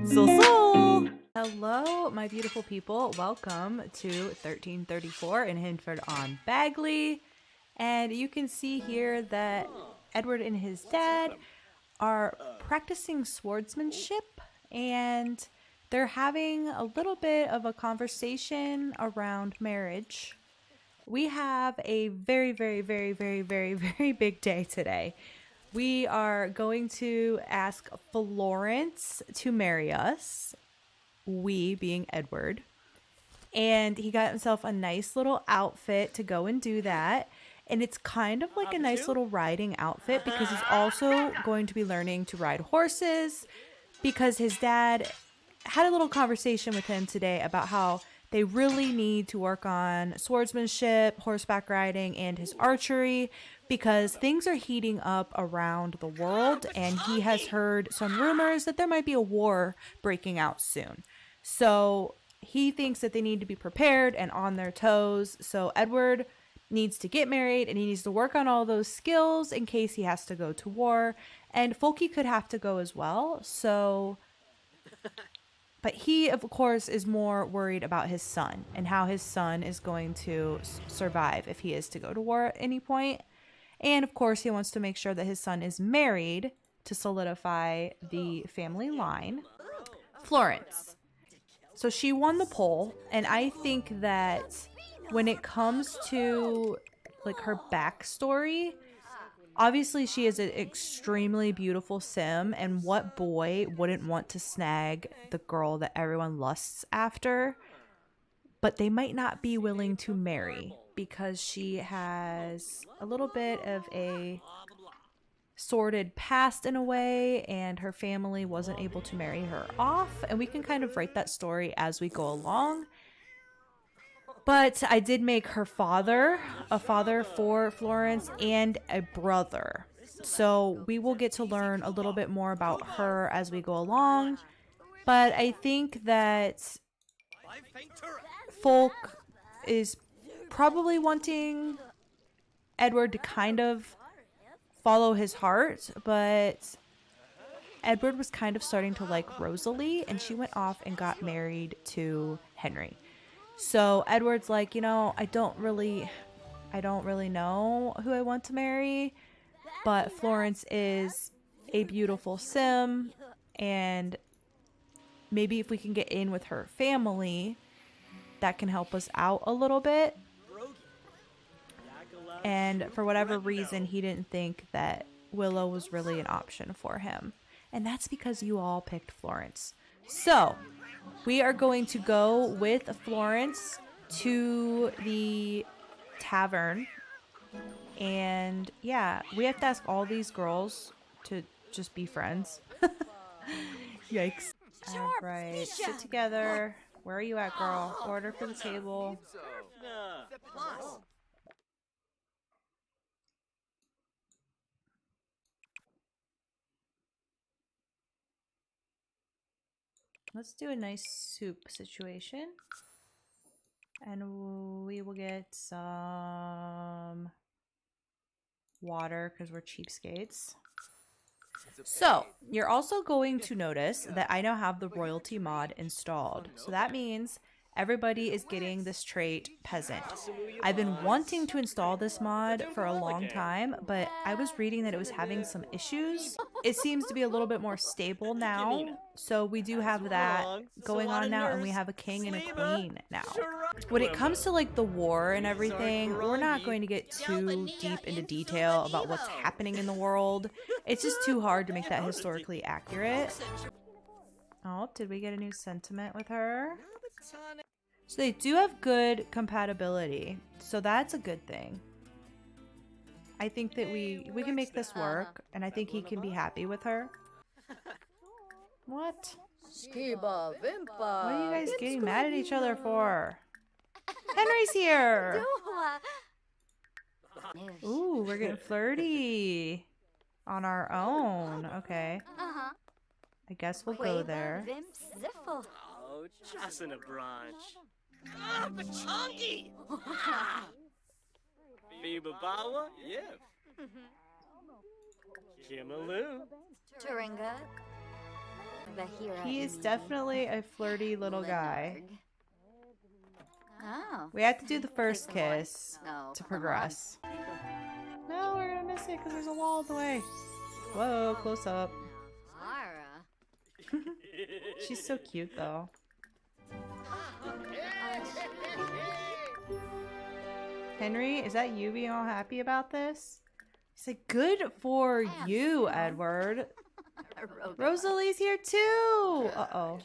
So. Hello, my beautiful people. Welcome to 1334 in Hinford on Bagley. And you can see here that Edward and his dad are practicing swordsmanship, and they're having a little bit of a conversation around marriage. We have a very, very, very, very, very, very big day today. We are going to ask Florence to marry us, we being Edward. And he got himself a nice little outfit to go and do that. And it's kind of like a nice little riding outfit because he's also going to be learning to ride horses, because his dad had a little conversation with him today about how they really need to work on swordsmanship, horseback riding, and his archery, because things are heating up around the world, and he has heard some rumors that there might be a war breaking out soon. So he thinks that they need to be prepared and on their toes. So Edward needs to get married, and he needs to work on all those skills in case he has to go to war. And Folke could have to go as well. So, but he, of course, is more worried about his son and how his son is going to survive if he is to go to war at any point. And of course, he wants to make sure that his son is married to solidify the family line. Florence. So she won the poll, and I think that when it comes to like her backstory, obviously she is an extremely beautiful sim, and what boy wouldn't want to snag the girl that everyone lusts after? But they might not be willing to marry because she has a little bit of a sordid past in a way, and her family wasn't able to marry her off, and we can kind of write that story as we go along. But I did make her father a father for Florence and a brother, so we will get to learn a little bit more about her as we go along. But I think that Folk is probably wanting Edward to kind of follow his heart, but Edward was kind of starting to like Rosalie, and she went off and got married to Henry. So Edward's like, I don't really know who I want to marry, but Florence is a beautiful sim, and maybe if we can get in with her family, that can help us out a little bit. And for whatever reason, he didn't think that Willow was really an option for him. And that's because you all picked Florence. So we are going to go with Florence to the tavern. And yeah, we have to ask all these girls to just be friends. Yikes. All right, sit together. Where are you at, girl? Order for the table. Let's do a nice soup situation. And we will get some water because we're cheapskates. So, you're also going to notice that I now have the royalty mod installed. So that means everybody is getting this trait peasant. I've been wanting to install this mod for a long time, but I was reading that it was having some issues. It seems to be a little bit more stable now. So we do have that going on now, and we have a king and a queen now. When it comes to like the war and everything, we're not going to get too deep into detail about what's happening in the world. It's just too hard to make that historically accurate. Oh, did we get a new sentiment with her? So they do have good compatibility, so that's a good thing. I think that we can make this work, and I think he can be happy with her. What? What are you guys getting mad at each other for? Henry's here! Ooh, we're getting flirty. On our own. Okay. I guess we'll go there. Oh, just in a branch. Pachonki! Bibabawa? Yeah. Kimaloo. Turinga. Bahira. He is Imidi. definitely a flirty little guy. Lenarg. Oh. We have to do the first Take the one. kiss No, to come progress. No, we're gonna miss it because there's a wall in the way. Whoa, close up. Lara. She's so cute though. Henry, is that you being all happy about this? He's like, good for you, Edward. Rosalie's here too. Uh-oh.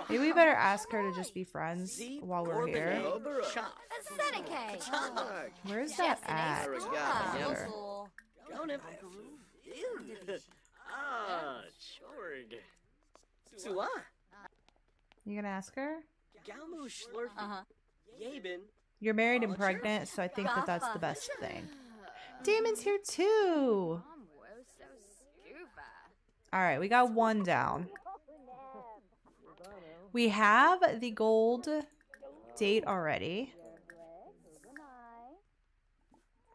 Maybe we better ask her to just be friends while we're here. Where's that at? Here. Ah, chorg. Sua. You gonna ask her? Galmu schlurfy. Yabin. You're married and pregnant, so I think that that's the best thing. Damon's here too. All right, we got one down. We have the gold date already.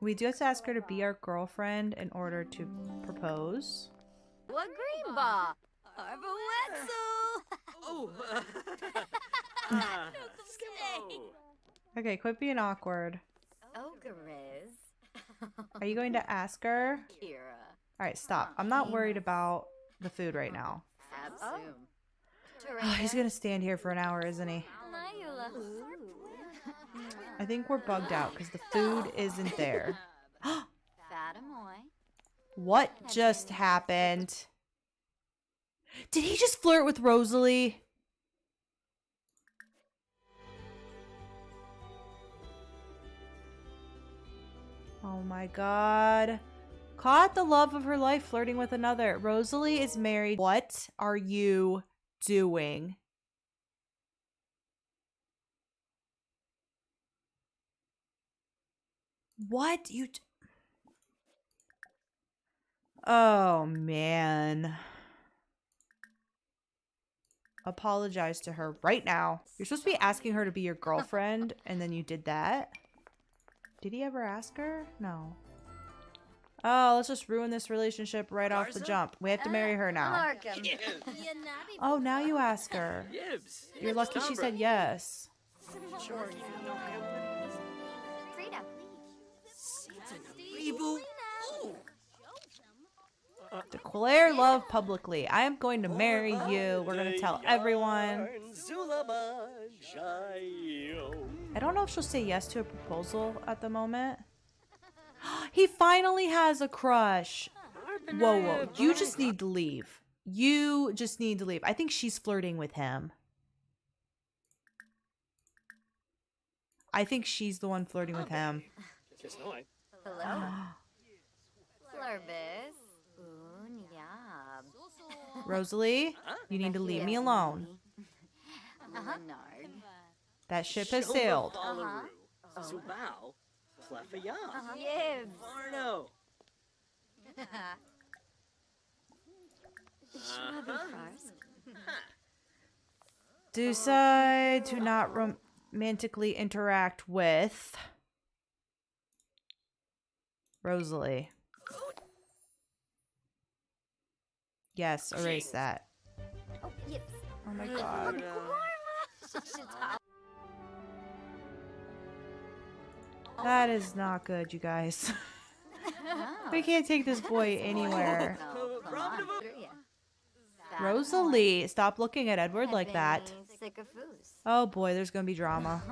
We do have to ask her to be our girlfriend in order to propose. Wagrimba. Oh. Ah, Skimmo. Okay, quit being awkward. Ogariz. Are you going to ask her? Kira. All right, stop. I'm not worried about the food right now. Absum. Oh, he's going to stand here for an hour, isn't he? I think we're bugged out because the food isn't there. Fatamoy. What just happened? Did he just flirt with Rosalie? Oh my god. Caught the love of her life flirting with another. Rosalie is married. What are you doing? What? Oh, man. Apologize to her right now. You're supposed to be asking her to be your girlfriend, and then you did that? Did he ever ask her? No. Oh, let's just ruin this relationship right off the jump. We have to marry her now. Oh, now you ask her. You're lucky she said yes. Declare love publicly. I am going to marry you. We're going to tell everyone. I don't know if she'll say yes to a proposal at the moment. He finally has a crush. Whoa, whoa. You just need to leave. You just need to leave. I think she's flirting with him. I think she's the one flirting with him. Hello. Flurbis. Unyab. Rosalie, you need to leave me alone. Lenard. That ship has sailed. Subao. Clefaya. Yibs. Barno. Decide to not romantically interact with Rosalie. Yes, erase that. Oh, yips. Oh my god. That is not good, you guys. We can't take this boy anywhere. Rosalie, stop looking at Edward like that. Oh boy, there's gonna be drama.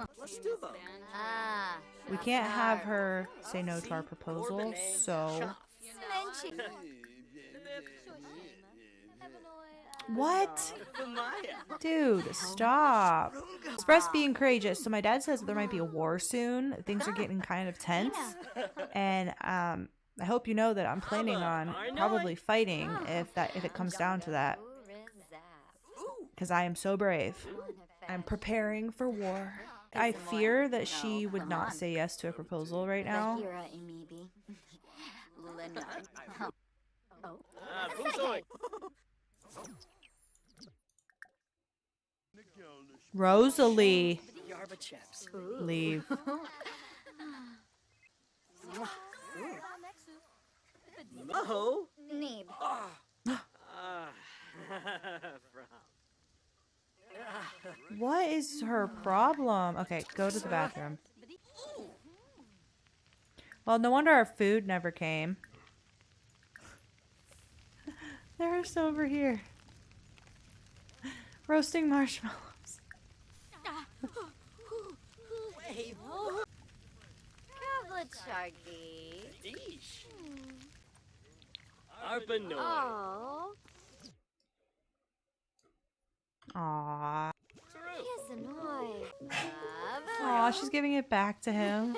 We can't have her say no to our proposal, so... What? Dude, stop. Express being courageous. So my dad says there might be a war soon. Things are getting kind of tense. And I hope you know that I'm planning on probably fighting if it comes down to that. Because I am so brave. I'm preparing for war. I fear that she would not say yes to a proposal right now. Rosalie, leave. Mo? Neeb. What is her problem? Okay, go to the bathroom. Well, no wonder our food never came. There's over here. Roasting marshmallows. Wait, Kavlachargi. Deesh. Arpanoy. Oh. Aww. True. Kisanoi. Aw, she's giving it back to him.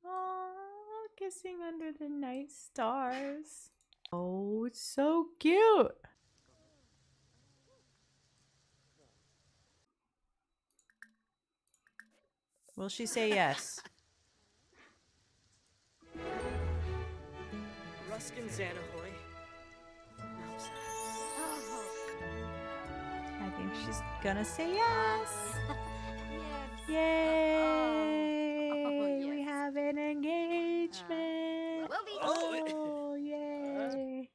Aw, kissing under the night stars. Oh, it's so cute. Will she say yes? Ruskin Xanahoy. I think she's gonna say yes. Yes. Yay! Oh, We yes. have an engagement. Will be. Oh, yay!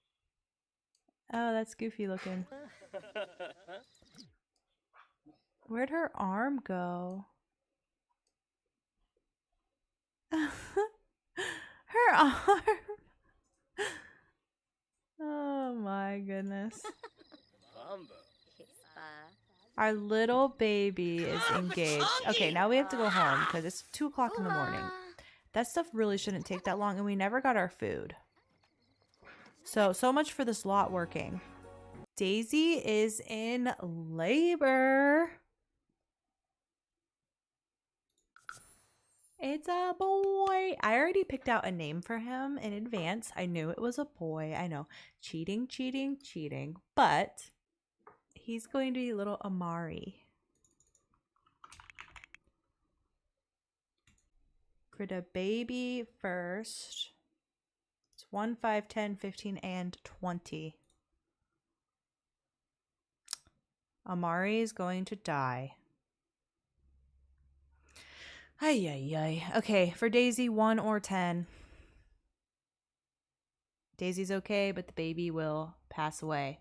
Oh, that's goofy looking. Where'd her arm go? Her arm. Oh my goodness. Bumbo. Our little baby is engaged. Okay, now we have to go home because it's 2 o'clock in the morning. That stuff really shouldn't take that long, and we never got our food. So much for this lot working. Daisy is in labor. It's a boy. I already picked out a name for him in advance. I knew it was a boy. I know. Cheating, cheating, cheating. But he's going to be little Amari. For the baby first. It's 1, 5, 10, 15, and 20. Amari is going to die. Ay, ay, ay. Okay, for Daisy, 1 or 10. Daisy's okay, but the baby will pass away.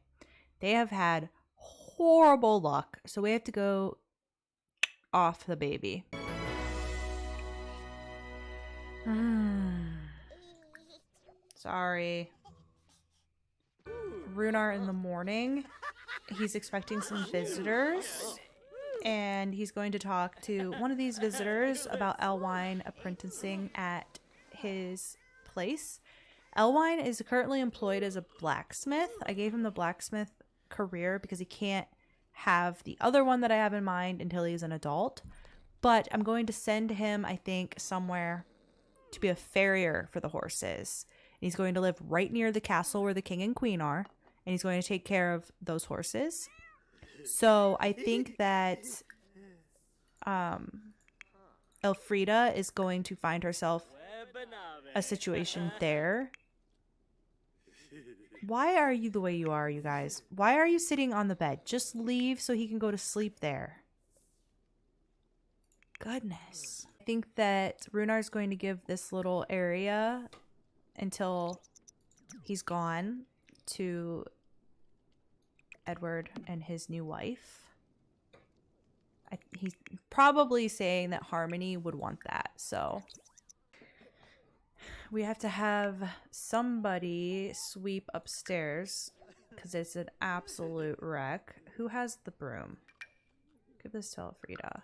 They have had horrible luck, so we have to go off the baby. Sorry. Runar in the morning. He's expecting some visitors. And he's going to talk to one of these visitors about Elwine apprenticing at his place. Elwine is currently employed as a blacksmith. I gave him the blacksmith career because he can't have the other one that I have in mind until he's an adult. But I'm going to send him, I think, somewhere to be a farrier for the horses. And he's going to live right near the castle where the king and queen are. And he's going to take care of those horses. So I think that Alfreda is going to find herself a situation there. Why are you the way you are, you guys? Why are you sitting on the bed? Just leave so he can go to sleep there. Goodness. I think that Runar is going to give this little area until he's gone to Edward and his new wife. He's probably saying that Harmony would want that, so we have to have somebody sweep upstairs because it's an absolute wreck. Who has the broom? Give this to Alfreda.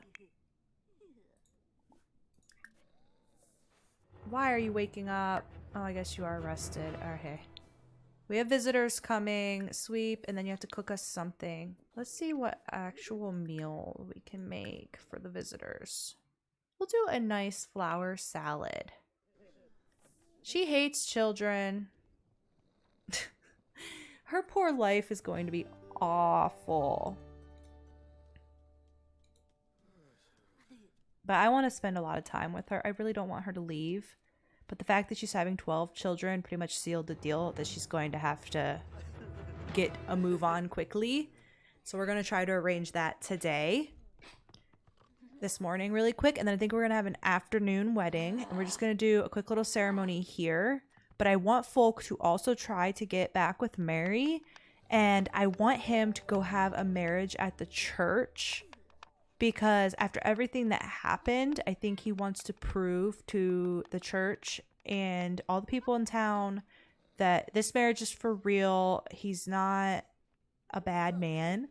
Why are you waking up? Oh, I guess you are rested. Okay. We have visitors coming. Sweep, and then you have to cook us something. Let's see what actual meal we can make for the visitors. We'll do a nice flour salad. She hates children. Her poor life is going to be awful. But I want to spend a lot of time with her. I really don't want her to leave. But the fact that she's having 12 children pretty much sealed the deal that she's going to have to get a move on quickly. So we're going to try to arrange that today. this morning really quick, and then I think we're gonna have an afternoon wedding, and we're just gonna do a quick little ceremony here. But I want Folk to also try to get back with Mary, and I want him to go have a marriage at the church, because after everything that happened, I think he wants to prove to the church and all the people in town that this marriage is for real. He's not a bad man.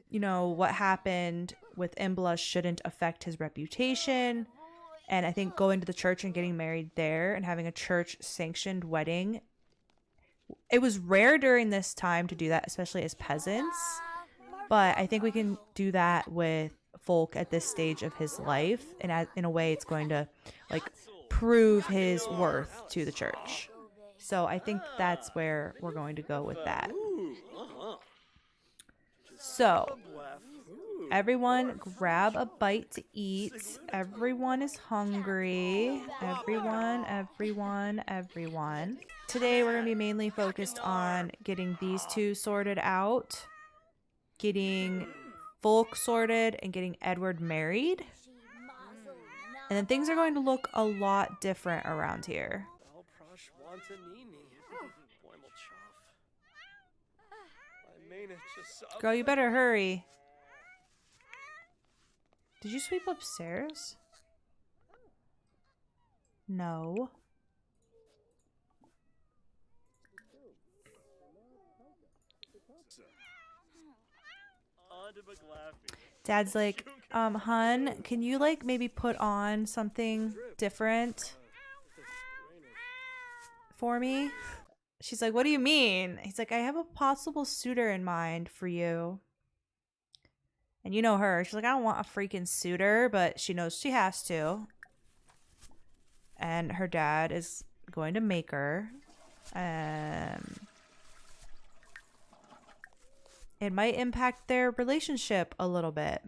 You know, what happened with Imbla shouldn't affect his reputation. And I think going to the church and getting married there and having a church sanctioned wedding, it was rare during this time to do that, especially as peasants. But I think we can do that with Folk at this stage of his life. And in a way, it's going to like prove his worth to the church. So I think that's where we're going to go with that. So everyone grab a bite to eat. Everyone is hungry. Everyone. Today we're going to be mainly focused on getting these two sorted out, getting Folk sorted, and getting Edward married. And then things are going to look a lot different around here. Girl, you better hurry. Did you sweep upstairs? No. Dad's like, hun, can you like maybe put on something different for me? She's like, what do you mean? He's like, I have a possible suitor in mind for you. And you know her. She's like, I don't want a freaking suitor, but she knows she has to. And her dad is going to make her. It might impact their relationship a little bit.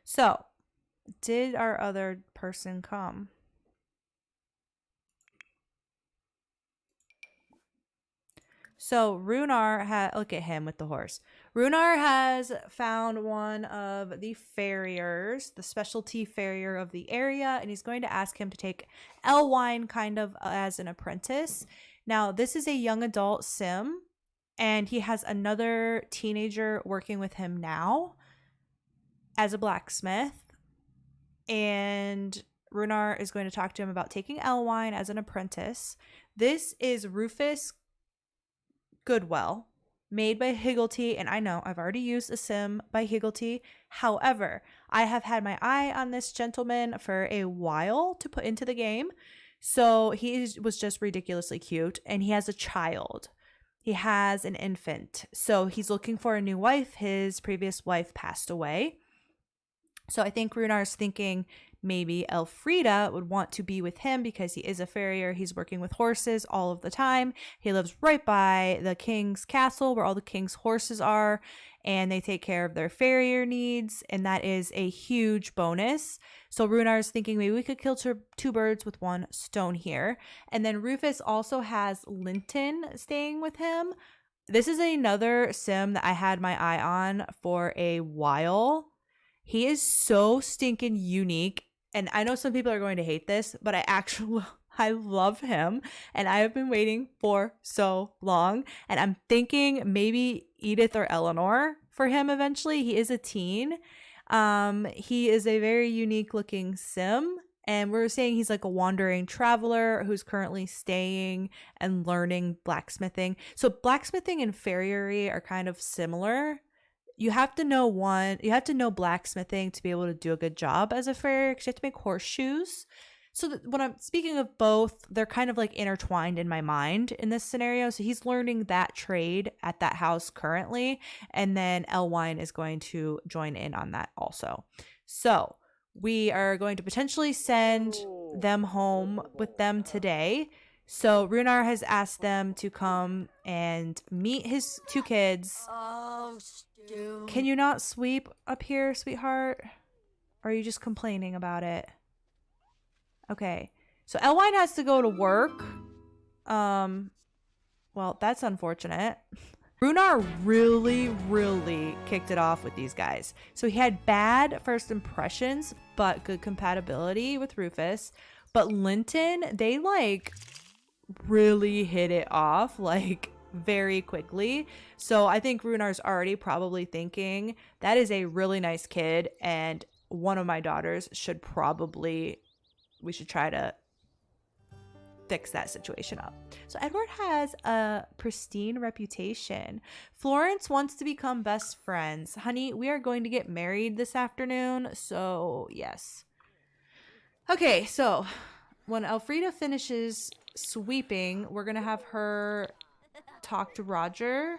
So, did our other person come? So Runar look at him with the horse. Runar has found one of the farriers, the specialty farrier of the area, and he's going to ask him to take Elwine kind of as an apprentice. Now, this is a young adult sim, and he has another teenager working with him now as a blacksmith. And Runar is going to talk to him about taking Elwine as an apprentice. This is Rufus Goodwell, made by Higglety, and I know I've already used a sim by Higglety. However, I have had my eye on this gentleman for a while to put into the game. So he was just ridiculously cute, and he has a child. He has an infant. So he's looking for a new wife. His previous wife passed away. So I think Runar's thinking maybe Alfreda would want to be with him because he is a farrier. He's working with horses all of the time. He lives right by the king's castle where all the king's horses are, and they take care of their farrier needs, and that is a huge bonus. So Runar's thinking maybe we could kill two birds with one stone here. And then Rufus also has Linton staying with him. This is another sim that I had my eye on for a while. He is so stinking unique. And I know some people are going to hate this, but I love him. And I have been waiting for so long. And I'm thinking maybe Edith or Eleanor for him eventually. He is a teen. He is a very unique looking sim. And we're saying he's like a wandering traveler who's currently staying and learning blacksmithing. So blacksmithing and farriery are kind of similar. You have to know blacksmithing to be able to do a good job as a farrier, because you have to make horseshoes. So when I'm speaking of both, they're kind of like intertwined in my mind in this scenario. So he's learning that trade at that house currently, and then Elwine is going to join in on that also. So we are going to potentially send them home with them today. So Runar has asked them to come and meet his two kids. Oh, Can you not sweep up here, sweetheart? Or are you just complaining about it? Okay. So Elwine has to go to work. Well, that's unfortunate. Runar really kicked it off with these guys. So he had bad first impressions, but good compatibility with Rufus. But Linton, they like really hit it off like very quickly. So I think Runar's already probably thinking that is a really nice kid and one of my daughters we should try to fix that situation up. So Edward has a pristine reputation. Florence wants to become best friends. Honey, we are going to get married this afternoon, so yes. Okay, so when Alfreda finishes sweeping, we're gonna have her talk to Roger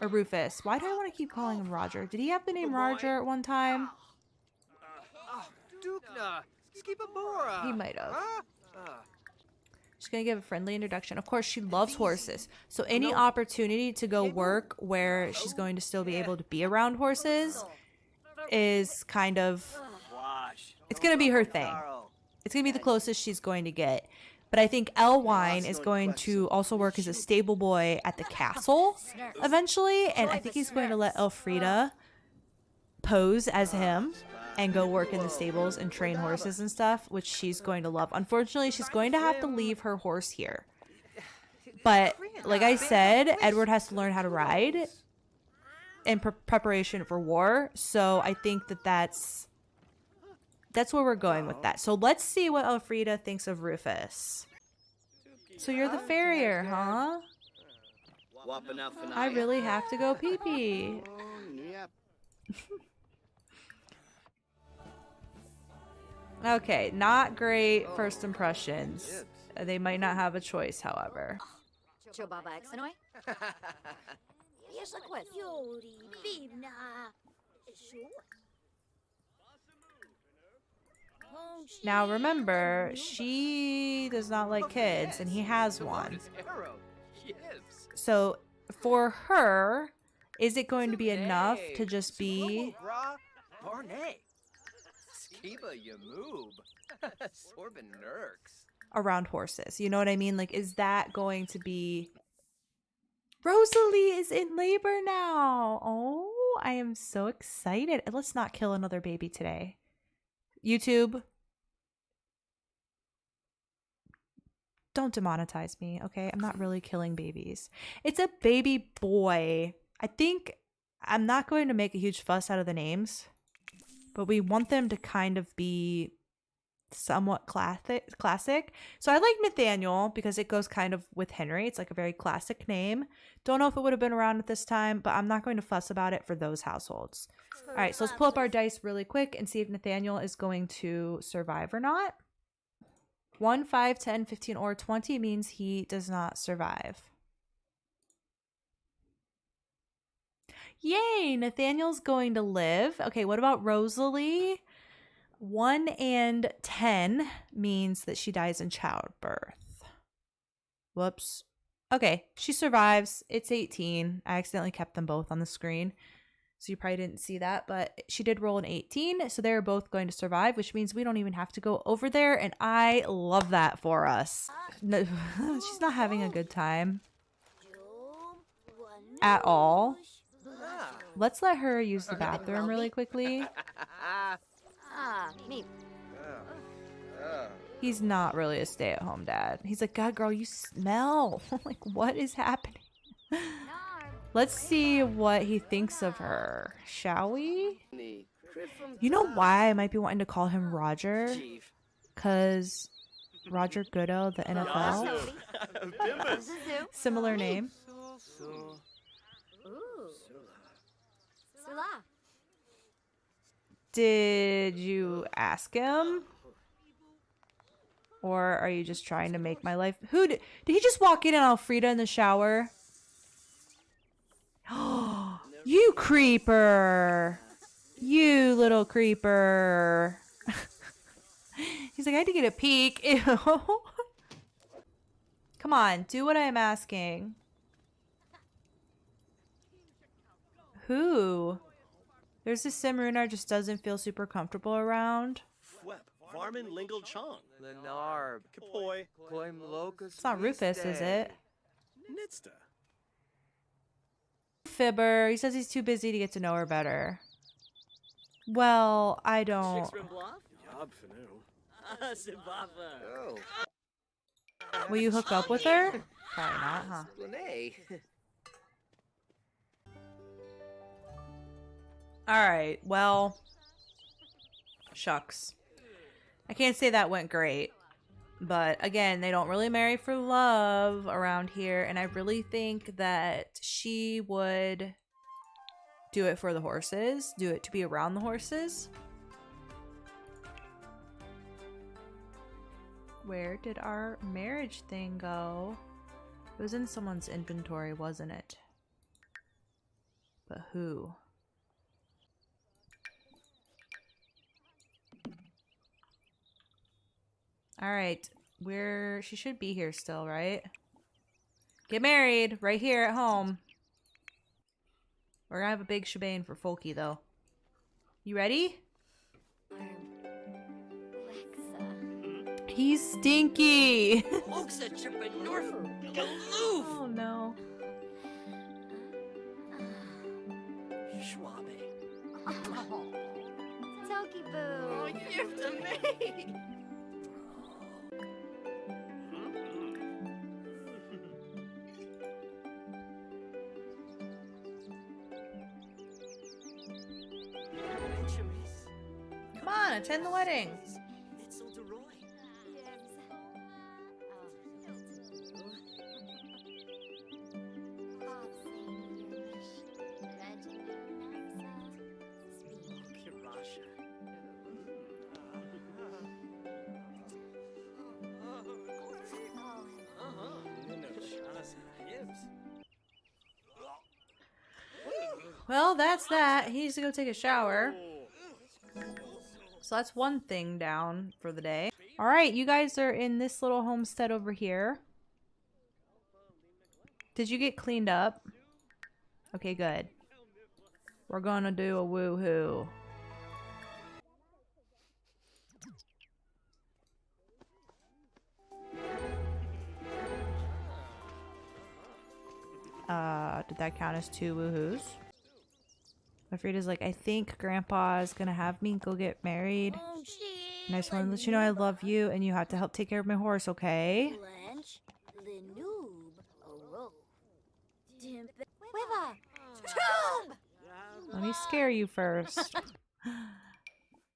or Rufus. Why do I want to keep calling him Roger? Did he have the name Roger at one time? He might have. She's gonna give a friendly introduction. Of course, she loves horses, so any opportunity to go work where she's going to still be able to be around horses is kind of, it's gonna be her thing. It's gonna be the closest she's going to get. But I think Elwine is going to also work as a stable boy at the castle eventually, and I think he's going to let Alfreda pose as him and go work in the stables and train horses and stuff, which she's going to love. Unfortunately, she's going to have to leave her horse here. But like I said, Edward has to learn how to ride in preparation for war. So I think that's where we're going with that. So let's see what Alfreda thinks of Rufus. So you're the farrier, huh? I really have to go pee-pee. Okay, not great first impressions. They might not have a choice, however. Now remember, she does not like kids, and he has one. So for her, is it going to be enough to just be around horses? You know what I mean? Like, is that going to be... Rosalie is in labor now. Oh, I am so excited. Let's not kill another baby today. YouTube, don't demonetize me, okay? I'm not really killing babies. It's a baby boy. I think I'm not going to make a huge fuss out of the names, but we want them to kind of be somewhat classic. So I like Nathaniel because it goes kind of with Henry. It's like a very classic name. Don't know if it would have been around at this time, but I'm not going to fuss about it for those households. All right, so let's pull up our dice really quick and see if Nathaniel is going to survive or not. 1, 5, 10, 15, or 20 means he does not survive. Yay, Nathaniel's going to live. Okay, what about Rosalie? 1 and 10 means that she dies in childbirth. Whoops. Okay, she survives. It's 18. I accidentally kept them both on the screen, so you probably didn't see that, but she did roll an 18, so they're both going to survive, which means we don't even have to go over there, and I love that for us. No, she's not having a good time at all. Let's let her use the bathroom really quickly. He's not really a stay-at-home dad. He's like, God, girl, you smell. Like, what is happening? Let's see what he thinks of her, shall we? You know why I might be wanting to call him Roger? Because Roger Goodell, the NFL. Similar name. Did you ask him? Or are you just trying to make my life... Did he just walk in on Alfreda in the shower? You creeper! You little creeper! He's like, I had to get a peek. Ew. Come on, do what I'm asking. Who? There's this Simrunar just doesn't feel super comfortable around. It's not Rufus, is it? Nitsta. Fibber. He says he's too busy to get to know her better. Well, I don't. Yob for now. Oh. Will you hook up with her? Probably not, huh? Alright, well. Shucks. I can't say that went great. But again, they don't really marry for love around here. And I really think that she would do it for the horses. Do it to be around the horses. Where did our marriage thing go? It was in someone's inventory, wasn't it? But who? Alright, she should be here still, right? Get married right here at home. We're gonna have a big shebang for Folky, though. You ready? He's stinky! Oh no. Toki Boo. Come on, attend the wedding. Well, that's that. He needs to go take a shower. So that's one thing down for the day. Alright, you guys are in this little homestead over here. Did you get cleaned up? Okay, good. We're gonna do a woohoo. Did that count as 2 woohoos? Alfreda's like, I think Grandpa's gonna have me go get married. And I just want to let you know I love you and you have to help take care of my horse, okay? Let me scare you first.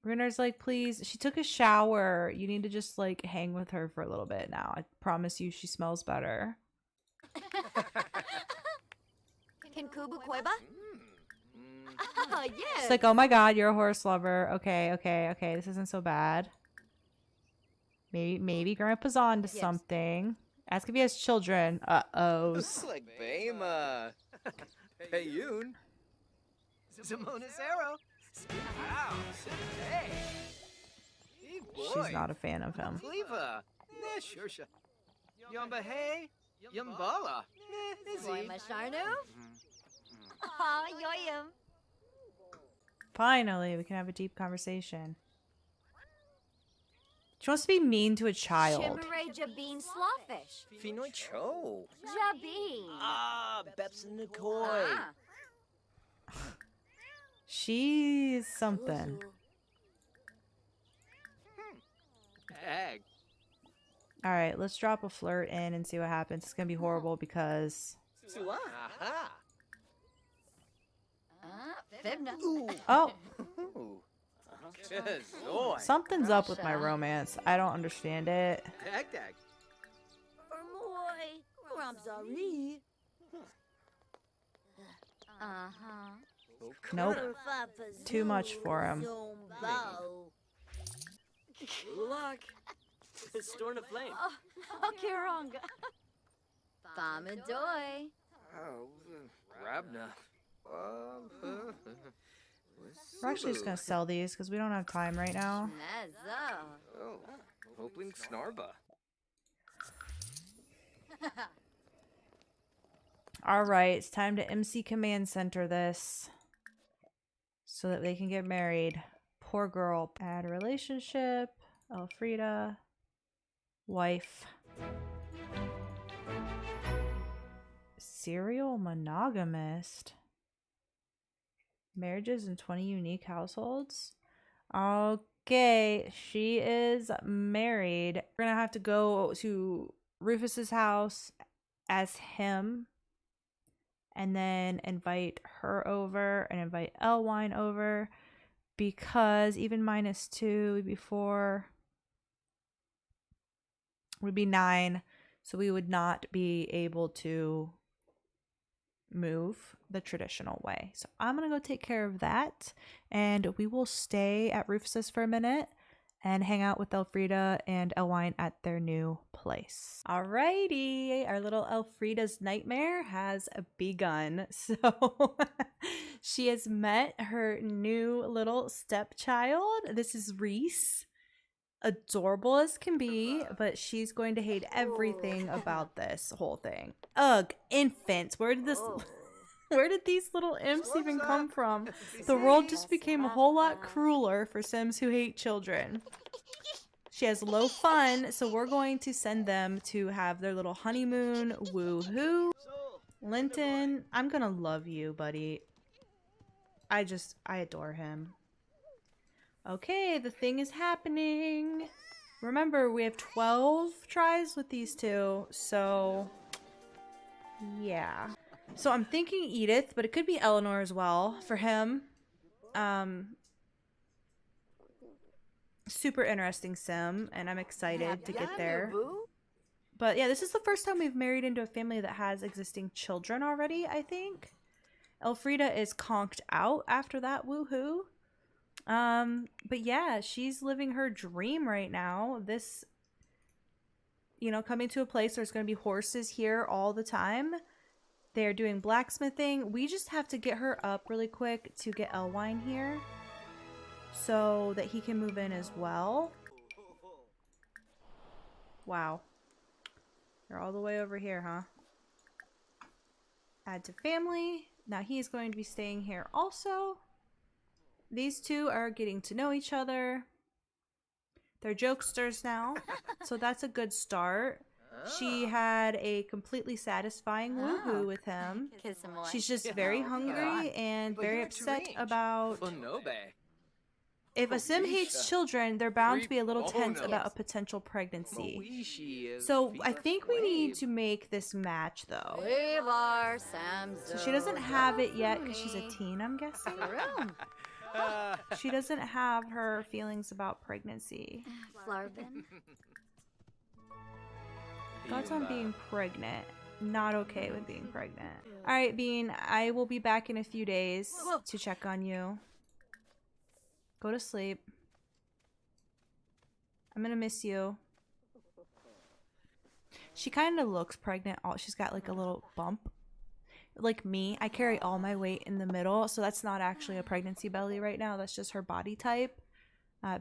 Renner's like, please. She took a shower. You need to just, like, hang with her for a little bit now. I promise you she smells better. Can Kubu Koiba? Oh, yes. She's like, oh my god, you're a horse lover. Okay, okay, okay. This isn't so bad. Maybe Grandpa's on to something. Ask if he has children. Uh-ohs. Like Bama. Payun. Zamonacero. Hey. She's not a fan of him. Cleva. Shursha. Yamba hey. Yambala. Boy Masharnu? Oh, yoyum. Finally, we can have a deep conversation. She wants to be mean to a child. Shimmeray Jabeen Slawfish. Finoy Cho. Jabeen. Ah, Bepson Nikoi. She's something. Egg. Alright, let's drop a flirt in and see what happens. It's gonna be horrible because... Aha. Fibna. Oh! Zoy. Something's up with my romance. I don't understand it. Dag dag. Ermoy. Ramzari. Uh-huh. Nope. Too much for him. Luck. Storm of flame. Oh, Kironga. Famadoy. Oh, Rabna. We're actually just gonna sell these because we don't have time right now. Nezzo. Oh, hoping Snarba. Alright, it's time to MC Command Center this. So that they can get married. Poor girl. Add a relationship. Alfreda. Wife. serial monogamist. Marriages in 20 unique households. Okay, she is married. We're gonna have to go to Rufus's house as him, and then invite her over and invite Elwine over, because even -2 would be 4, would be 9, so we would not be able to move the traditional way. So I'm gonna go take care of that, and we will stay at Rufus's for a minute and hang out with Alfreda and Elwine at their new place. Alrighty, our little Alfreda's nightmare has begun. So she has met her new little stepchild. This is Reese. Adorable as can be, but she's going to hate everything about this whole thing. Ugh, infants. Where did these little imps even come from? The world just became a whole lot crueler for Sims who hate children. She has low fun, so we're going to send them to have their little honeymoon. Woohoo. Linton, I'm gonna love you, buddy. I adore him. Okay, the thing is happening. Remember, we have 12 tries with these two, so yeah. So I'm thinking Edith, but it could be Eleanor as well for him. Super interesting sim, and I'm excited to get there. But yeah, this is the first time we've married into a family that has existing children already, I think. Alfreda is conked out after that, woohoo. But yeah, she's living her dream right now. This, you know, coming to a place where there's going to be horses here all the time. They're doing blacksmithing. We just have to get her up really quick to get Elwine here so that he can move in as well. Wow. They're all the way over here, huh? Add to family. Now he's going to be staying here also. These two are getting to know each other. They're jokesters now, so that's a good start. She had a completely satisfying woohoo with him. She's just very hungry and very upset about... If a sim hates children, they're bound to be a little tense about a potential pregnancy. So I think we need to make this match, though. So she doesn't have it yet because she's a teen, I'm guessing. She doesn't have her feelings about pregnancy. Thoughts on being pregnant. Not okay with being pregnant. Alright, Bean, I will be back in a few days to check on you. Go to sleep. I'm gonna miss you. She kind of looks pregnant. She's got like a little bump. Like me, I carry all my weight in the middle, so that's not actually a pregnancy belly right now. That's just her body type.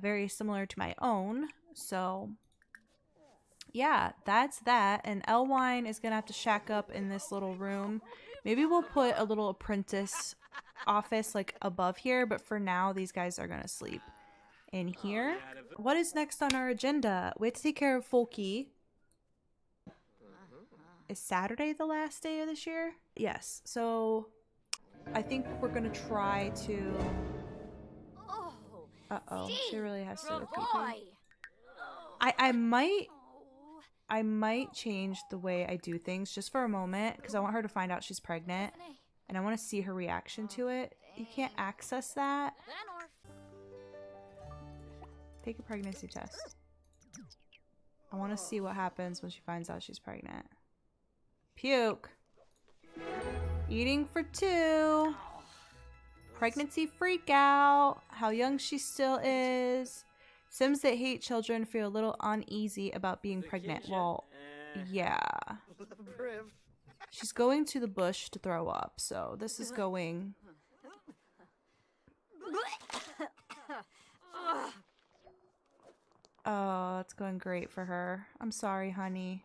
Very similar to my own. So yeah, that's that. And Elwine is gonna have to shack up in this little room. Maybe we'll put a little apprentice office like above here, but for now these guys are gonna sleep in here. What is next on our agenda? We have to take care of Folke. Is Saturday the last day of this year? Yes. So I think we're gonna try to... Uh-oh. She really has to go pee-pee. I might change the way I do things just for a moment because I want her to find out she's pregnant and I want to see her reaction to it. You can't access that. Take a pregnancy test. I want to see what happens when she finds out she's pregnant. Puke. Eating for 2. Pregnancy freak out. How young she still is. Sims that hate children feel a little uneasy about being pregnant. Well, yeah. She's going to the bush to throw up, so this is going... Oh, it's going great for her. I'm sorry, honey.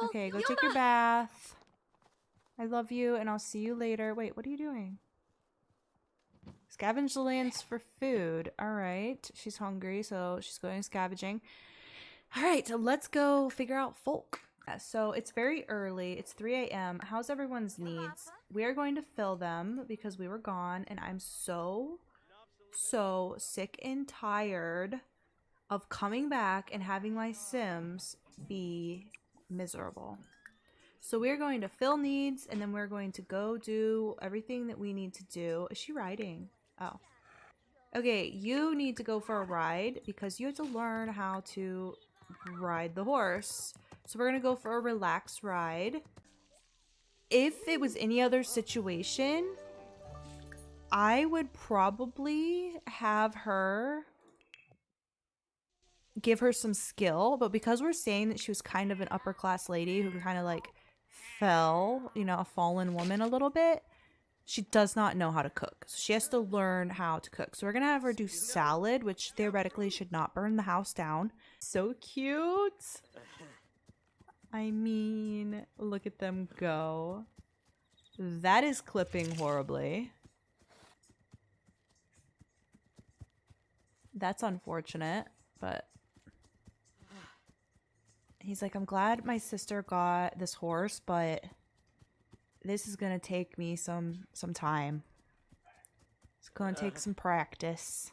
Okay, go take your bath. I love you, and I'll see you later. Wait, what are you doing? Scavenge the lands for food. Alright, she's hungry, so she's going scavenging. Alright, let's go figure out Folk. Yeah, so it's very early. It's 3 a.m. How's everyone's needs? We are going to fill them because we were gone, and I'm so sick and tired of coming back and having my Sims be miserable. So we're going to fill needs, and then we're going to go do everything that we need to do. Is she riding? Oh. Okay, you need to go for a ride because you have to learn how to ride the horse. So we're going to go for a relaxed ride. If it was any other situation, I would probably have her give her some skill, but because we're saying that she was kind of an upper class lady who kind of like fell, you know, a fallen woman a little bit, she does not know how to cook. So she has to learn how to cook. So we're gonna have her do salad, which theoretically should not burn the house down. So cute. I mean, look at them go. That is clipping horribly. That's unfortunate, but he's like, I'm glad my sister got this horse, but this is gonna take me some time. It's gonna take some practice.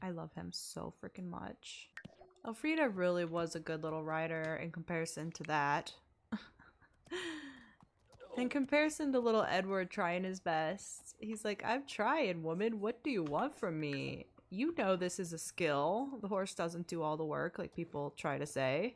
I love him so freaking much. Alfreda really was a good little rider in comparison to that. In comparison to little Edward trying his best. He's like, I'm trying, woman. What do you want from me? You know this is a skill. The horse doesn't do all the work like people try to say.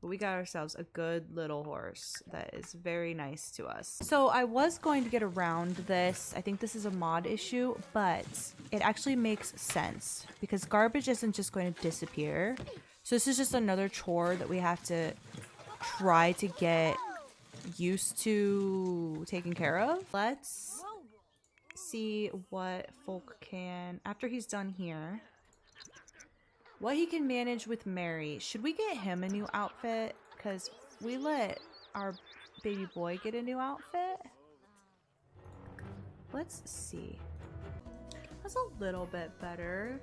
But we got ourselves a good little horse that is very nice to us. So I was going to get around this. I think this is a mod issue, but it actually makes sense because garbage isn't just going to disappear. So this is just another chore that we have to try to get used to taking care of. Let's see what Folk can, after he's done here, what he can manage with Mary. Should we get him a new outfit? Because we let our baby boy get a new outfit. Let's see. That's a little bit better.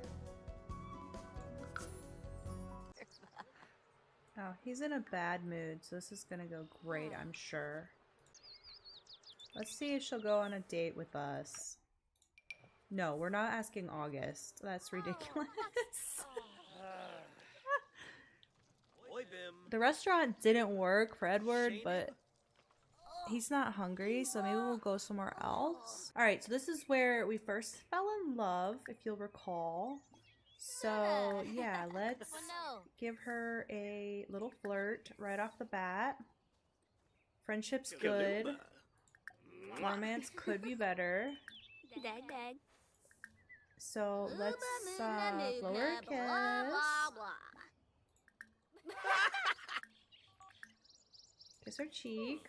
Oh, he's in a bad mood, so this is gonna go great, I'm sure. Let's see if she'll go on a date with us. No, we're not asking August. That's ridiculous. The restaurant didn't work for Edward, but he's not hungry, so maybe we'll go somewhere else. Alright, so this is where we first fell in love, if you'll recall. So, yeah, let's give her a little flirt right off the bat. Friendship's good. Romance could be better. So, let's blow her a kiss. Kiss her cheek.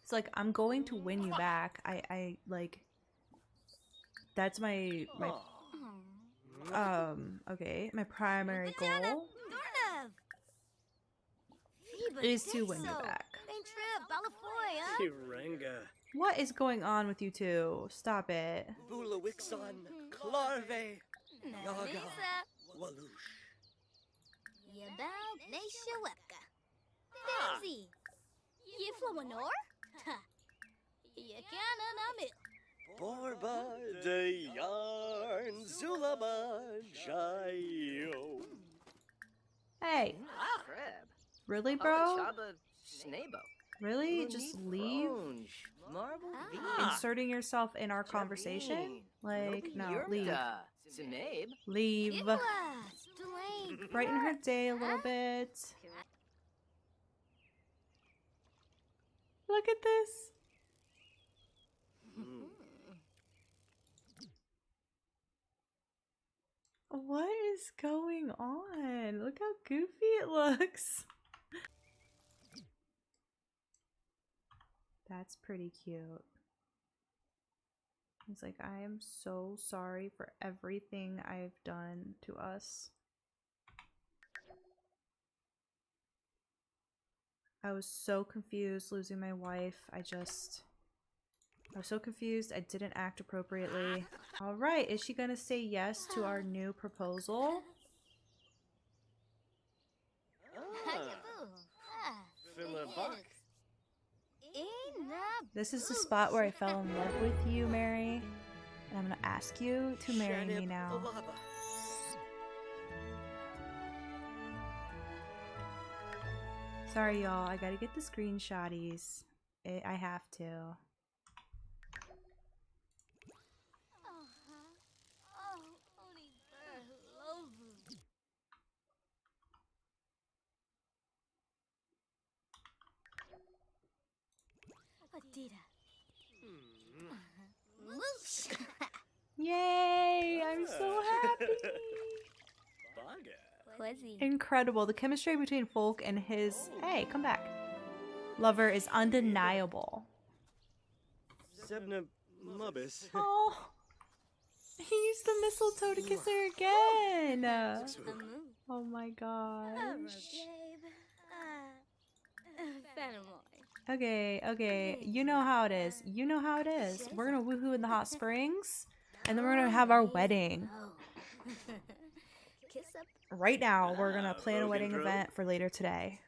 It's like, I'm going to win you back. I like, that's my okay, my primary goal is to win you back. Kirenga. What is going on with you two? Stop it. Bulawixon, Clarve, Yaga, Walush. Borba de Yarn, Zulaba, Jayo. Hey, Crab. really, bro? Chaba, Snabo. Really? Just leave? Marble Inserting yourself in our conversation? Like, no, leave. Sinabe. Leave. Brighten her day a little bit. Look at this. What is going on? Look how goofy it looks. That's pretty cute. He's like, I am so sorry for everything I've done to us. I was so confused losing my wife. I just I was so confused. I didn't act appropriately. All right, is she gonna say yes to our new proposal? This is the spot where I fell in love with you, Mary. And I'm gonna ask you to marry me now. Sorry, y'all. I gotta get the screenshotties. I have to. Yay! I'm so happy! Incredible. The chemistry between Folke and his... Hey, come back. Lover is undeniable. Sebna Mubbis. Oh! He used the mistletoe to kiss her again! Oh my gosh. Okay, okay. You know how it is. You know how it is. We're gonna woohoo in the hot springs, and then we're gonna have our wedding. Right now, we're gonna plan a wedding event for later today.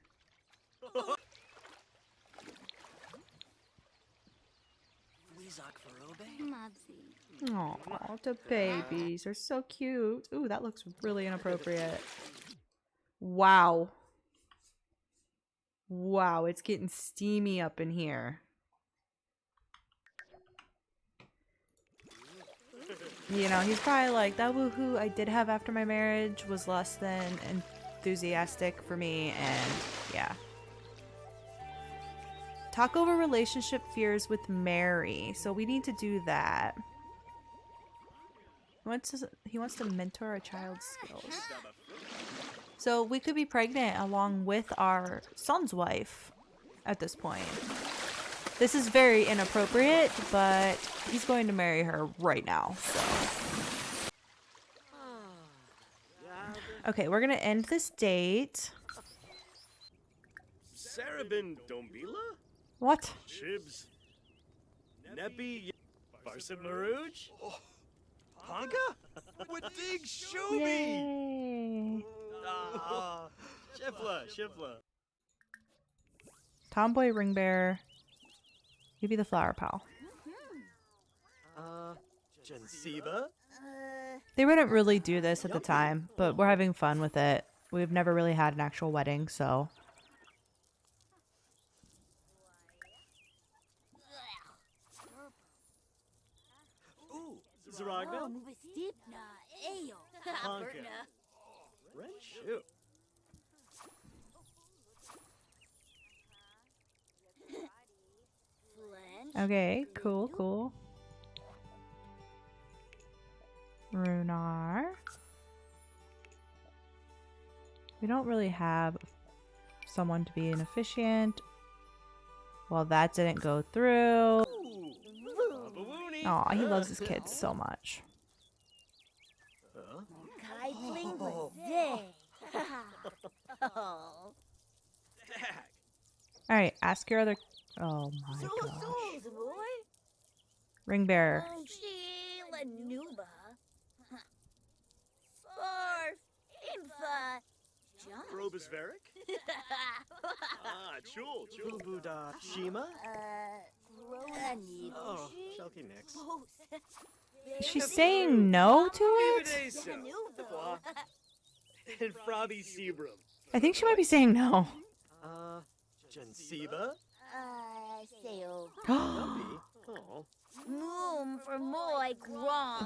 Aw, the babies are so cute. Ooh, that looks really inappropriate. Wow. Wow, it's getting steamy up in here. You know, he's probably like, that woohoo I did have after my marriage was less than enthusiastic for me, and yeah. Talk over relationship fears with Mary. So we need to do that. He wants to mentor a child's skills. So we could be pregnant along with our son's wife at this point. This is very inappropriate, but he's going to marry her right now, so. Okay, we're gonna end this date. Sarabin Dombila? What? Chibs. Neppy Barsib Marouj? Panka? Wadig Shobi! Yay! Shifla. Tomboy ring bearer. You be the flower pal. Jensiba? They wouldn't really do this at the time, but we're having fun with it. We've never really had an actual wedding, so. Ooh, Zaragna? Panka. Renshu. Okay, cool. Runar. We don't really have someone to be an officiant. Well, that didn't go through. Aw, he loves his kids so much. Alright, ask your other... Oh my gosh. Ring bearer. Probus Varick? Chul Buddha Shima? Oh, Shelky Nix. Is she saying no to it? And Frobby Sebrum. I think she might be saying no. Jensiba? Oh.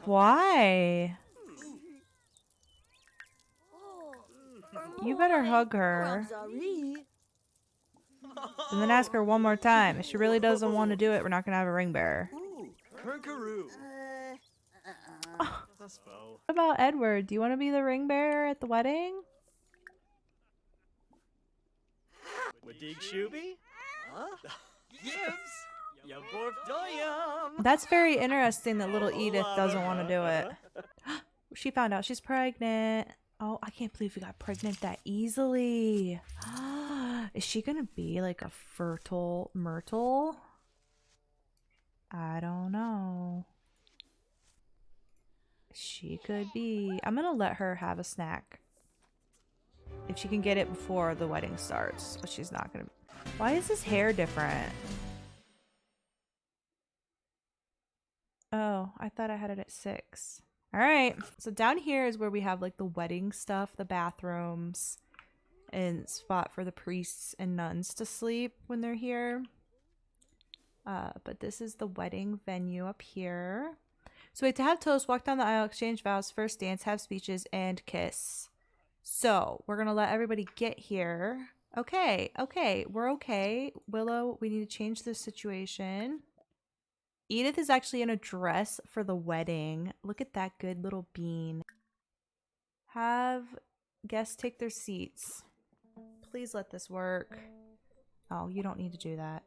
Why? You better hug her. And then ask her one more time. If she really doesn't want to do it, we're not going to have a ring bearer. Kirkaroo. What about Edward? Do you want to be the ring bearer at the wedding? Wadig Shubi? Huh? Gibbs? Yaborf Doyum. That's very interesting that little Edith doesn't want to do it. She found out she's pregnant. Oh, I can't believe we got pregnant that easily. Is she gonna be like a fertile Myrtle? I don't know. She could be. I'm gonna let her have a snack. If she can get it before the wedding starts. But she's not gonna. Why is his hair different? Oh, I thought I had it at 6. Alright. So down here is where we have like the wedding stuff, the bathrooms, and spot for the priests and nuns to sleep when they're here. But this is the wedding venue up here. So we have to have toast, walk down the aisle, exchange vows, first dance, have speeches, and kiss. So we're gonna let everybody get here. Okay, we're okay. Willow, we need to change this situation. Edith is actually in a dress for the wedding. Look at that good little bean. Have guests take their seats. Please let this work. Oh, you don't need to do that.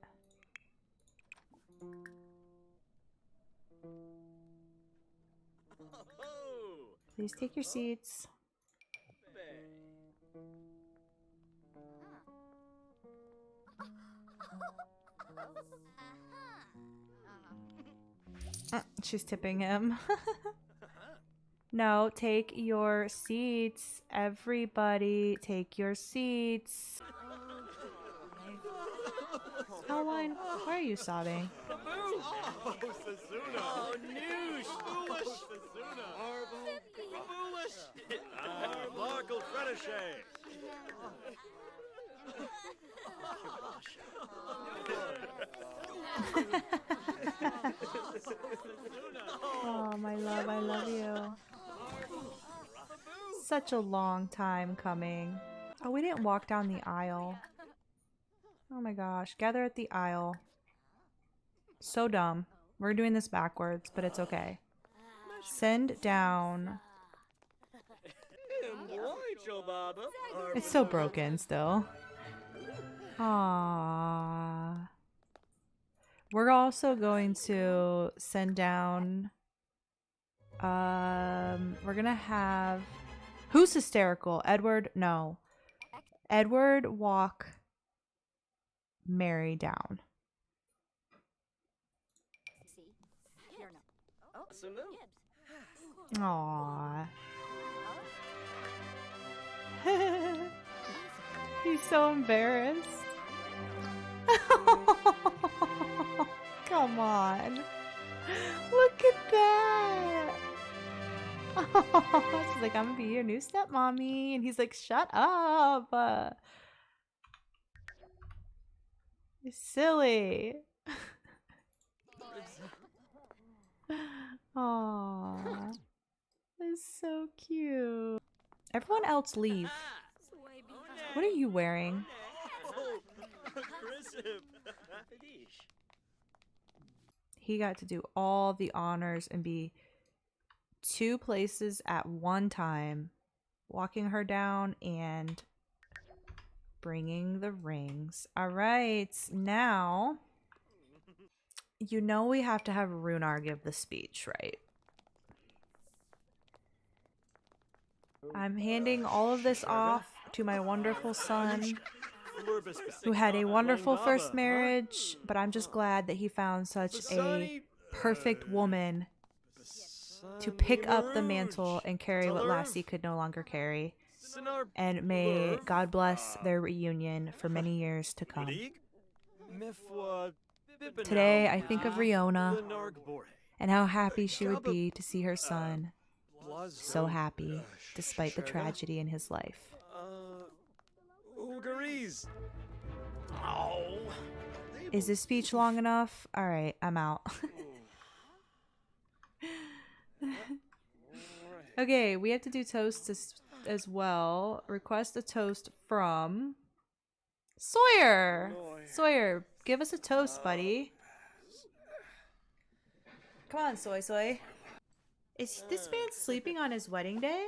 Please take your seats. She's tipping him. No, take your seats. Everybody, take your seats. Caroline, why are you sobbing? Oh, noosh! Foolish! Foolish! Markle Fredishay! Oh, my love, I love you. Such a long time coming. Oh, we didn't walk down the aisle. Oh my gosh. Gather at the aisle. So dumb. We're doing this backwards, but it's okay. Send down. It's so broken still. Aww. We're also going to send down. We're gonna have. Who's hysterical? Edward? No. Edward walk Mary down. Aww. He's so embarrassed. Come on. Look at that. She's like, I'm gonna be your new stepmommy. And he's like, shut up. You're silly. Aww. That's so cute. Everyone else leave. What are you wearing? He got to do all the honors and be 2 places at one time, walking her down and bringing the rings. All right, now you know we have to have Runar give the speech, right? I'm handing all of this off to my wonderful son, who had a wonderful first marriage, but I'm just glad that he found such a perfect woman to pick up the mantle and carry what Lassie could no longer carry. And may God bless their reunion for many years to come. Today, I think of Riona and how happy she would be to see her son so happy, despite the tragedy in his life. Is this speech long enough? All right, I'm out. Okay, we have to do toasts as well. Request a toast from Sawyer. Sawyer, give us a toast, buddy. Come on, Soy. Is this man sleeping on his wedding day?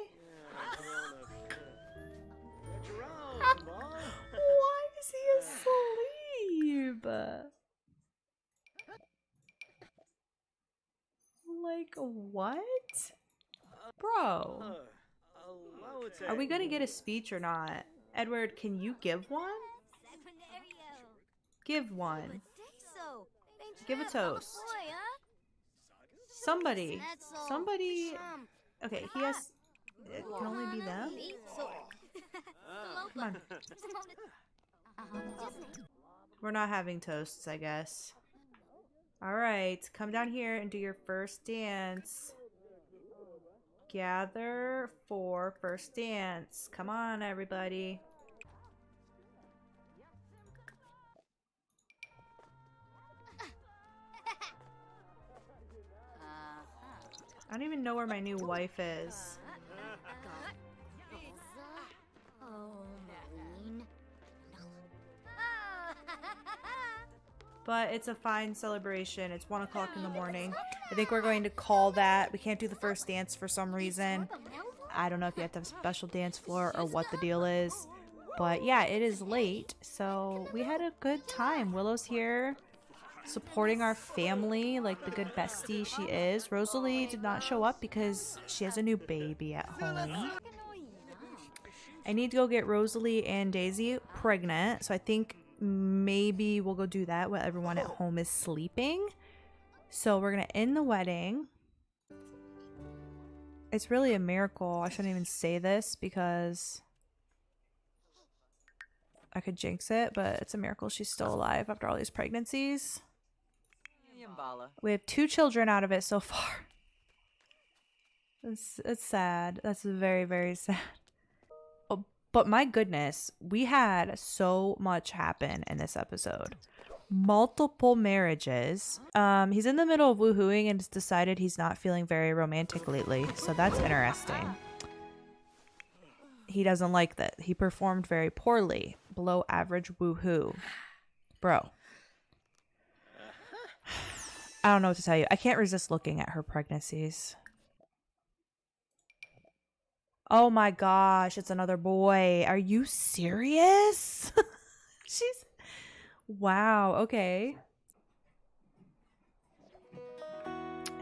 Why is he asleep? Like, what? Bro. Are we gonna get a speech or not? Edward, can you give one? Give one. Give a toast. Somebody. Somebody. Okay, he has. It can only be them. Come on. We're not having toasts, I guess. Alright, come down here and do your first dance. Gather for first dance. Come on, everybody. I don't even know where my new wife is. But it's a fine celebration. It's 1 o'clock in the morning. I think we're going to call that. We can't do the first dance for some reason. I don't know if you have to have a special dance floor or what the deal is. But yeah, it is late. So we had a good time. Willow's here supporting our family like the good bestie she is. Rosalie did not show up because she has a new baby at home. I need to go get Rosalie and Daisy pregnant. So I think maybe we'll go do that while everyone at home is sleeping. So we're gonna end the wedding. It's really a miracle. I shouldn't even say this because I could jinx it, but it's a miracle she's still alive after all these pregnancies. We have 2 children out of it so far. It's sad. That's very, very sad. But my goodness, we had so much happen in this episode. Multiple marriages. He's in the middle of woohooing and has decided he's not feeling very romantic lately. So that's interesting. He doesn't like that. He performed very poorly. Below average woohoo. Bro. I don't know what to tell you. I can't resist looking at her pregnancies. Oh my gosh, it's another boy. Are you serious? She's... Wow, okay.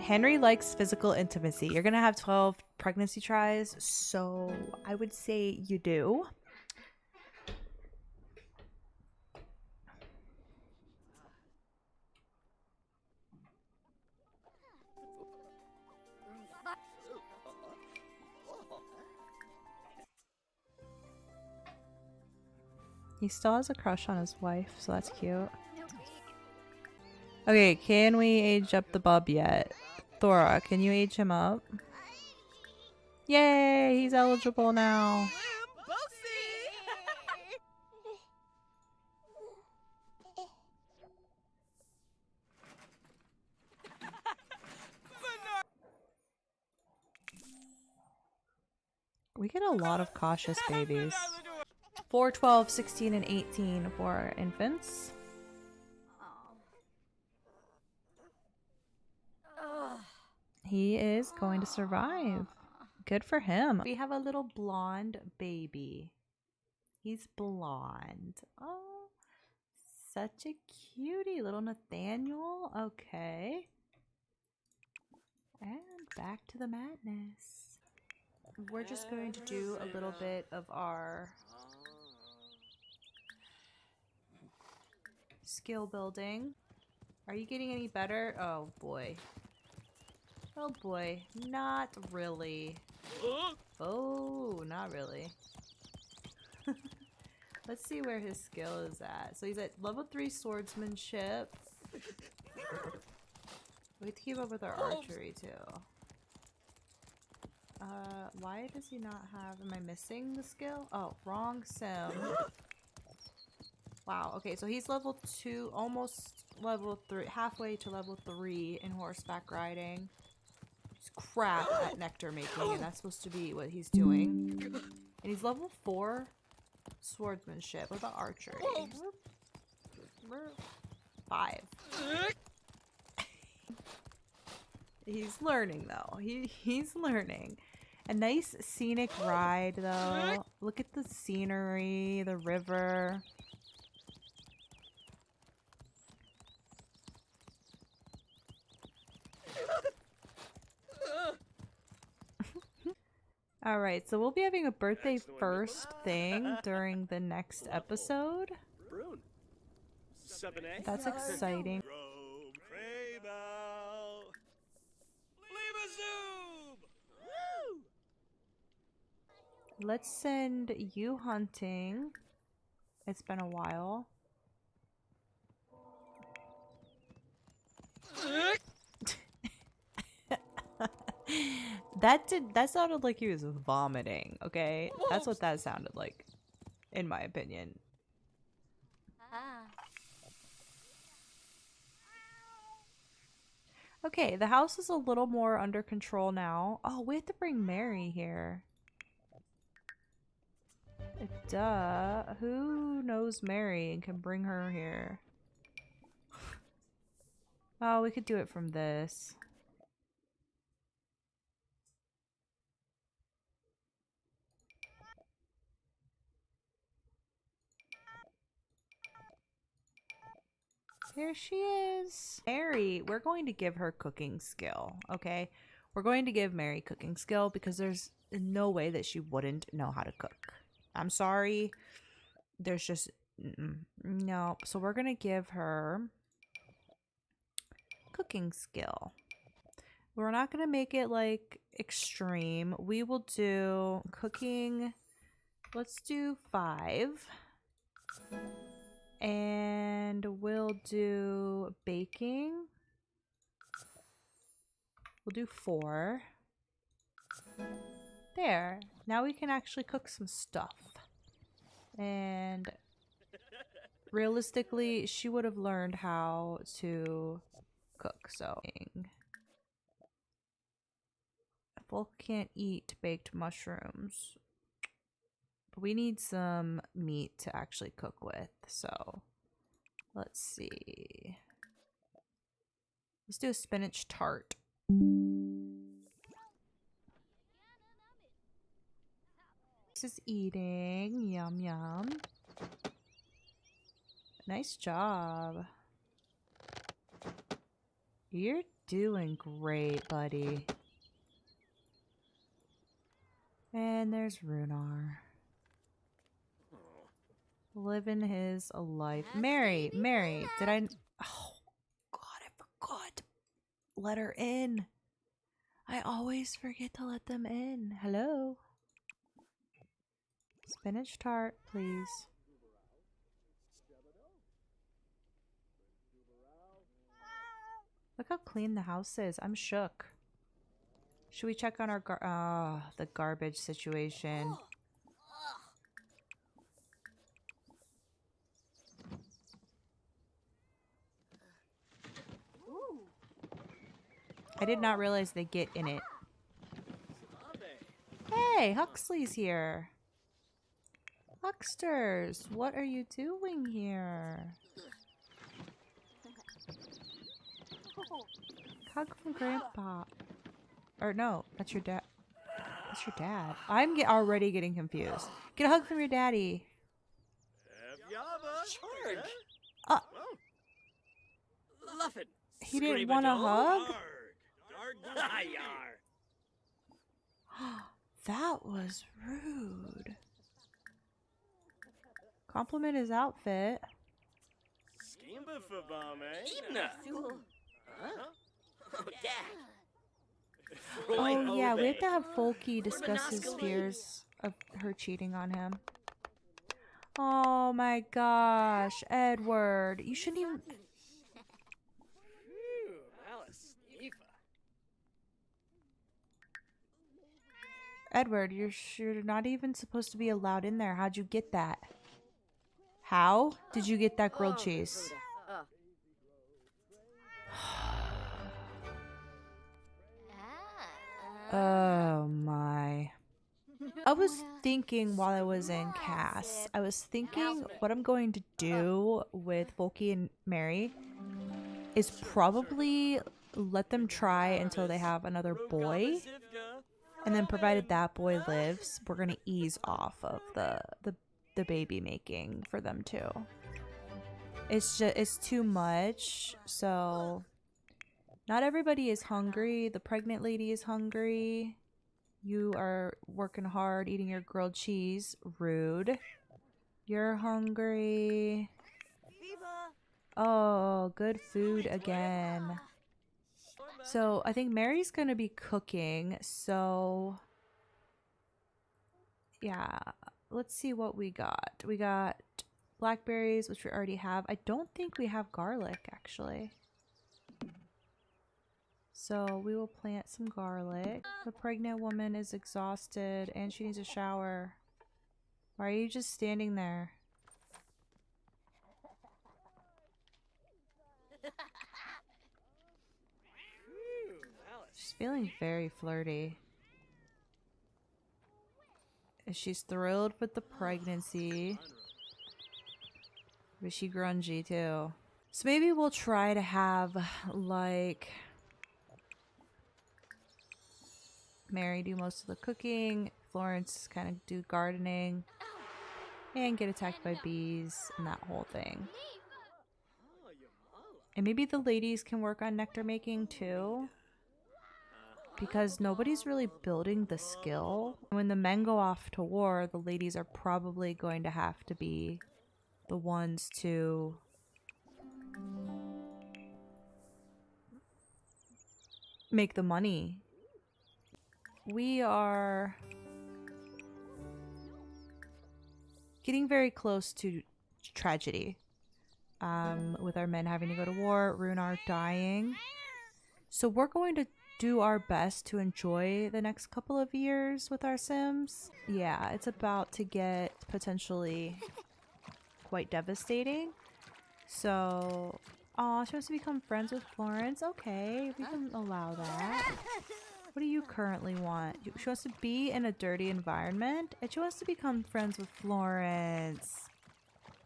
Henry likes physical intimacy. You're gonna have 12 pregnancy tries, so I would say you do. He still has a crush on his wife, so that's cute. Okay, can we age up the bub yet? Thora, can you age him up? Yay, he's eligible now. We get a lot of cautious babies. 4, 12, 16, and 18 for infants. He is going to survive. Good for him. We have a little blonde baby. He's blonde. Oh, such a cutie. Little Nathaniel. Okay. And back to the madness. We're just going to do a little bit of our skill building. Are you getting any better? Oh boy. Oh boy. Not really. Oh, not really. Let's see where his skill is at. So he's at level 3 swordsmanship. We have to keep up with our archery too. Why does he not have... Am I missing the skill? Oh, wrong sim. Wow, okay, so he's level 2, almost level 3, halfway to level 3 in horseback riding. He's crap at nectar making, and that's supposed to be what he's doing. And he's level 4 swordsmanship. What about archery? 5. He's learning though. He's learning. A nice scenic ride though. Look at the scenery, the river. Alright, so we'll be having a birthday first thing during the next episode. That's exciting. Let's send you hunting. It's been a while. That sounded like he was vomiting, okay? That's what that sounded like, in my opinion. Ah. Okay, the house is a little more under control now. Oh, we have to bring Mary here. Duh. Who knows Mary and can bring her here? Oh, we could do it from this. Here she is. Mary, we're going to give her cooking skill, okay? We're going to give Mary cooking skill because there's no way that she wouldn't know how to cook. I'm sorry. There's just no. So we're going to give her cooking skill. We're not going to make it like extreme. We will do cooking. Let's do 5. And we'll do baking. We'll do 4. There. Now we can actually cook some stuff. And realistically, she would have learned how to cook. So, Folk can't eat baked mushrooms. But we need some meat to actually cook with. So, let's see. Let's do a spinach tart. This is eating. Yum, yum. Nice job. You're doing great, buddy. And there's Runar. Living his life. Mary, did I... Oh, God, I forgot to let her in. I always forget to let them in. Hello? Spinach tart, please. Look how clean the house is. I'm shook. Should we check on our the garbage situation? I did not realize they get in it. Hey, Huxley's here. Hucksters, what are you doing here? Hug from Grandpa. Or no, that's your dad. That's your dad. I'm already getting confused. Get a hug from your daddy. He didn't want a hug? That was rude. Compliment his outfit. Oh yeah, we have to have Folke discuss his fears of her cheating on him. Oh my gosh, Edward, you shouldn't even... Edward, you're not even supposed to be allowed in there. How'd you get that? How did you get that grilled cheese? Oh my. I was thinking while I was in Cass, I was thinking what I'm going to do with Folke and Mary is probably let them try until they have another boy. And then provided that boy lives, we're going to ease off of the baby making for them too. It's too much. So not everybody is hungry. The pregnant lady is hungry. You are working hard eating your grilled cheese. Rude. You're hungry. Oh, good food again. So I think Mary's gonna be cooking, so Yeah, let's see what we got. We got blackberries, which we already have. I don't think we have garlic, actually. So we will plant some garlic. The pregnant woman is exhausted and she needs a shower. Why are you just standing there? She's feeling very flirty. She's thrilled with the pregnancy. But she grungy too. So maybe we'll try to have like Mary do most of the cooking, Florence kind of do gardening, and get attacked by bees and that whole thing. And maybe the ladies can work on nectar making too, because nobody's really building the skill. When the men go off to war, the ladies are probably going to have to be the ones to make the money. We are getting very close to tragedy, with our men having to go to war, Runar dying. So we're going to do our best to enjoy the next couple of years with our Sims. Yeah, it's about to get potentially quite devastating. So, aw, she wants to become friends with Florence. Okay, we can allow that. What do you currently want? She wants to be in a dirty environment and she wants to become friends with Florence.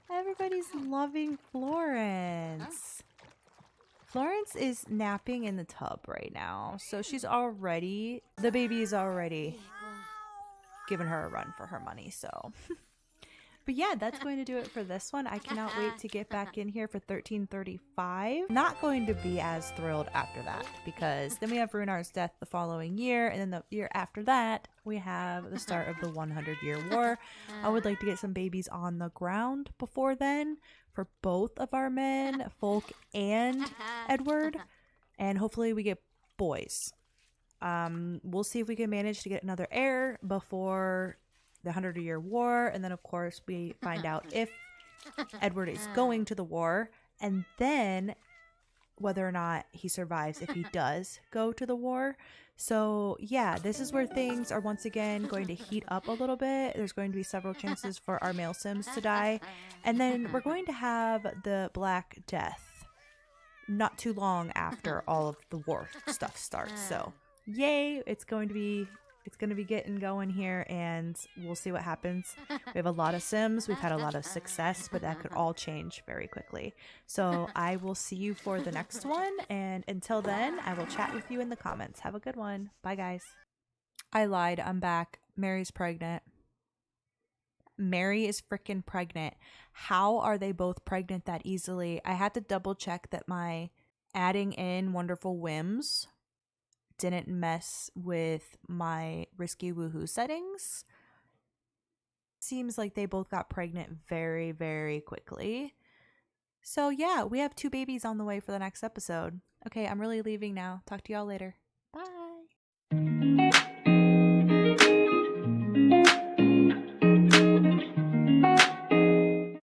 Everybody's loving Florence. Florence is napping in the tub right now. So she's already, the baby is already giving her a run for her money. So, but yeah, that's going to do it for this one. I cannot wait to get back in here for 1335. Not going to be as thrilled after that, because then we have Runar's death the following year, and then the year after that we have the start of the 100-year war. I would like to get some babies on the ground before then for both of our men, Folke and Edward, and hopefully we get boys. We'll see if we can manage to get another heir before the 100-year war, and then of course we find out if Edward is going to the war, and then whether or not he survives if he does go to the war. So yeah, this is where things are once again going to heat up a little bit. There's going to be several chances for our male Sims to die, and then we're going to have the Black Death not too long after all of the war stuff starts. So yay, it's going to be getting going here, and we'll see what happens. We have a lot of Sims. We've had a lot of success, but that could all change very quickly. So I will see you for the next one, and until then, I will chat with you in the comments. Have a good one. Bye, guys. I lied. I'm back. Mary's pregnant. Mary is freaking pregnant. How are they both pregnant that easily? I had to double check that my adding in wonderful whims didn't mess with my risky woohoo settings. Seems like they both got pregnant very, very quickly. So yeah, we have 2 babies on the way for the next episode. Okay, I'm really leaving now. Talk to y'all later.